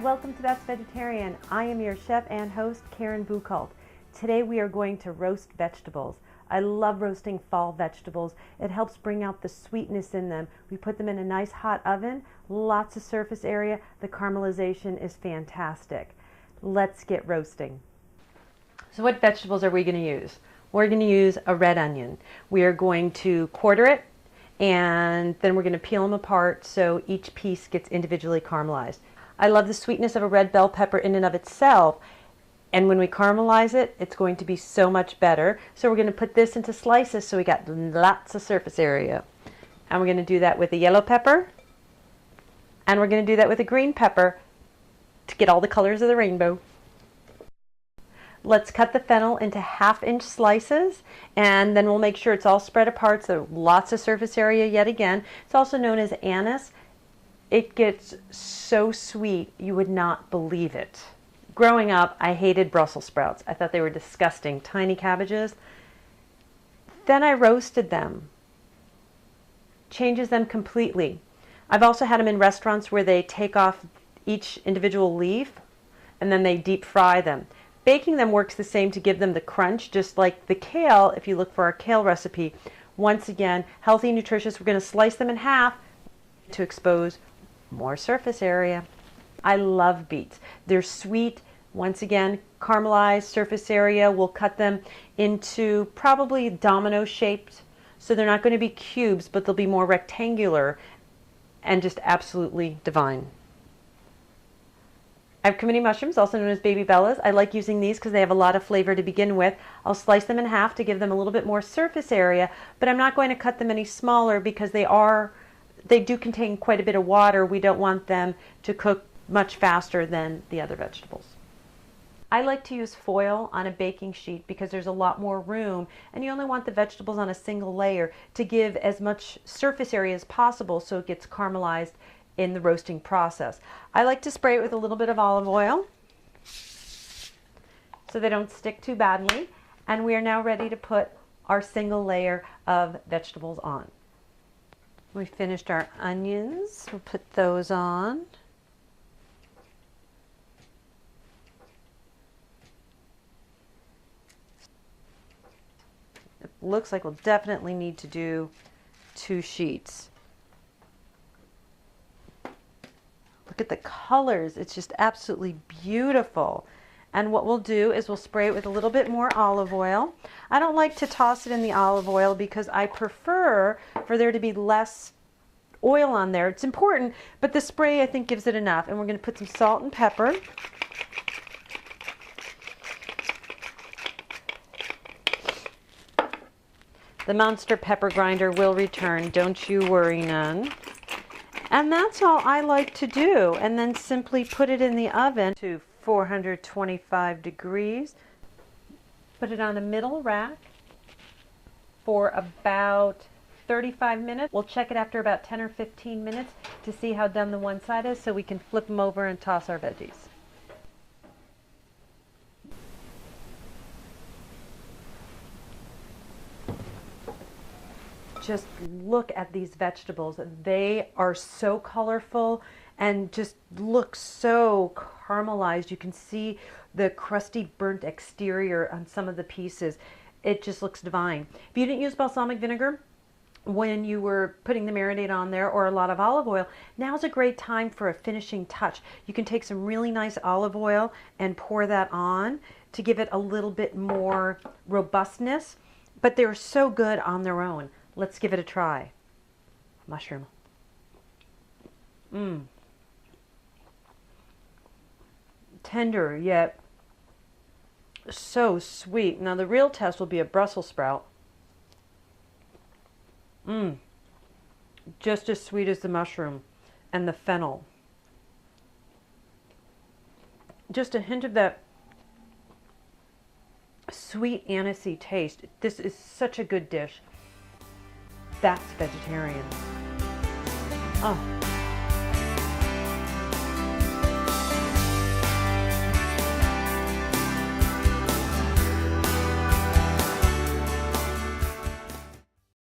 welcome to That's Vegetarian. I am your chef and host, Karen Buchholz. Today we are going to roast vegetables. I love roasting fall vegetables. It helps bring out the sweetness in them. We put them in a nice hot oven, lots of surface area. The caramelization is fantastic. Let's get roasting. So what vegetables are we going to use? We're going to use a red onion. We are going to quarter it, and then we're going to peel them apart so each piece gets individually caramelized. I love the sweetness of a red bell pepper in and of itself, and when we caramelize it, it's going to be so much better. So we're going to put this into slices so we got lots of surface area. And we're going to do that with a yellow pepper, and we're going to do that with a green pepper to get all the colors of the rainbow. Let's cut the fennel into 1/2-inch slices, and then we'll make sure it's all spread apart so lots of surface area yet again. It's also known as anise. It gets so sweet you would not believe it. Growing up, I hated Brussels sprouts. I thought they were disgusting, tiny cabbages. Then I roasted them. Changes them completely. I've also had them in restaurants where they take off each individual leaf and then they deep fry them. Baking them works the same to give them the crunch, just like the kale. If you look for our kale recipe, once again, healthy, nutritious. We're going to slice them in half to expose more surface area. I love beets. They're sweet. Once again, caramelized surface area. We'll cut them into probably domino shaped, so they're not going to be cubes, but they'll be more rectangular and just absolutely divine. I have committee mushrooms, also known as baby bellas. I like using these because they have a lot of flavor to begin with. I'll slice them in half to give them a little bit more surface area, but I'm not going to cut them any smaller because they do contain quite a bit of water. We don't want them to cook much faster than the other vegetables. I like to use foil on a baking sheet because there's a lot more room, and you only want the vegetables on a single layer to give as much surface area as possible so it gets caramelized in the roasting process. I like to spray it with a little bit of olive oil so they don't stick too badly, and we are now ready to put our single layer of vegetables on. We finished our onions. We'll put those on. It looks like we'll definitely need to do 2 sheets. Look at the colors. It's just absolutely beautiful. And what we'll do is we'll spray it with a little bit more olive oil. I don't like to toss it in the olive oil because I prefer for there to be less oil on there. It's important, but the spray I think gives it enough. And we're going to put some salt and pepper. The Monster Pepper Grinder will return, don't you worry none. And that's all I like to do. And then simply put it in the oven to 425 degrees. Put it on a middle rack for about 35 minutes. We'll check it after about 10 or 15 minutes to see how done the one side is so we can flip them over and toss our veggies. Just look at these vegetables. They are so colorful and just look so caramelized. You can see the crusty burnt exterior on some of the pieces. It just looks divine. If you didn't use balsamic vinegar when you were putting the marinade on there, or a lot of olive oil, now's a great time for a finishing touch. You can take some really nice olive oil and pour that on to give it a little bit more robustness, but they're so good on their own. Let's give it a try. Mushroom. Tender, yet so sweet. Now the real test will be a Brussels sprout. Just as sweet as the mushroom and the fennel. Just a hint of that sweet anisey taste. This is such a good dish. That's vegetarian. Oh.